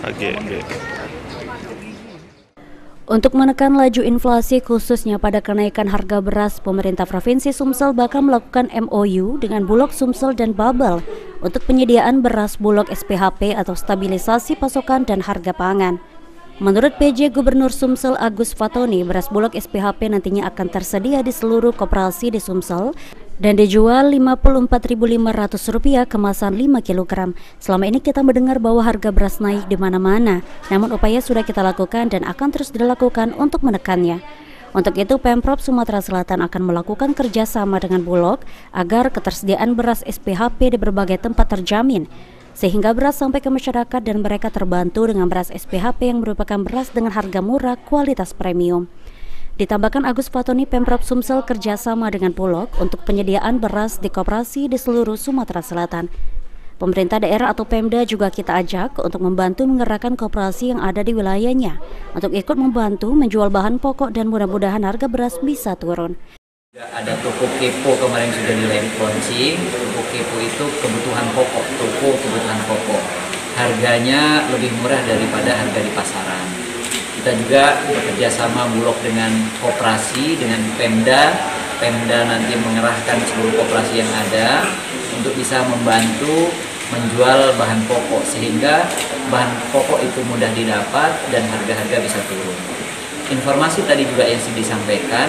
Oke. Untuk menekan laju inflasi khususnya pada kenaikan harga beras, pemerintah Provinsi Sumsel bakal melakukan MOU dengan Bulog Sumsel dan Babel untuk penyediaan beras Bulog SPHP atau stabilisasi pasokan dan harga pangan. Menurut PJ Gubernur Sumsel Agus Fatoni, beras Bulog SPHP nantinya akan tersedia di seluruh koperasi di Sumsel dan dijual Rp54.500 kemasan 5 kg. Selama ini kita mendengar bahwa harga beras naik di mana-mana, namun upaya sudah kita lakukan dan akan terus dilakukan untuk menekannya. Untuk itu, Pemprov Sumatera Selatan akan melakukan kerjasama dengan Bulog agar ketersediaan beras SPHP di berbagai tempat terjamin, sehingga beras sampai ke masyarakat dan mereka terbantu dengan beras SPHP yang merupakan beras dengan harga murah kualitas premium. Ditambahkan Agus Fatoni, Pemprov Sumsel kerjasama dengan Bulog untuk penyediaan beras di koperasi di seluruh Sumatera Selatan. Pemerintah daerah atau Pemda juga kita ajak untuk membantu menggerakkan koperasi yang ada di wilayahnya untuk ikut membantu menjual bahan pokok dan mudah-mudahan harga beras bisa turun. Ada toko kepo kemarin sudah dilaunching. Toko kepo itu kebutuhan pokok, toko kebutuhan pokok. Harganya lebih murah daripada harga di pasaran. Kita juga bekerja sama Bulog dengan koperasi, dengan Pemda. Pemda nanti mengerahkan seluruh koperasi yang ada untuk bisa membantu menjual bahan pokok sehingga bahan pokok itu mudah didapat dan harga-harga bisa turun. Informasi tadi juga yang disampaikan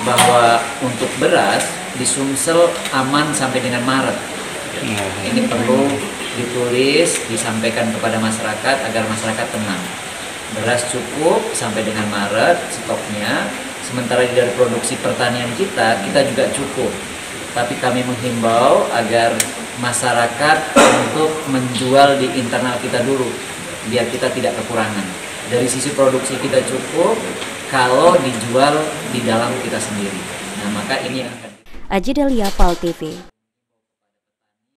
bahwa untuk beras di Sumsel aman sampai dengan Maret. Ini perlu ditulis, disampaikan kepada masyarakat agar masyarakat tenang. Beras cukup sampai dengan Maret stoknya, sementara dari produksi pertanian kita juga cukup. Tapi kami menghimbau agar masyarakat untuk menjual di internal kita dulu, biar kita tidak kekurangan. Dari sisi produksi kita cukup, kalau dijual di dalam kita sendiri. Nah, maka ini yang akan. Aji Delia, PAL TV.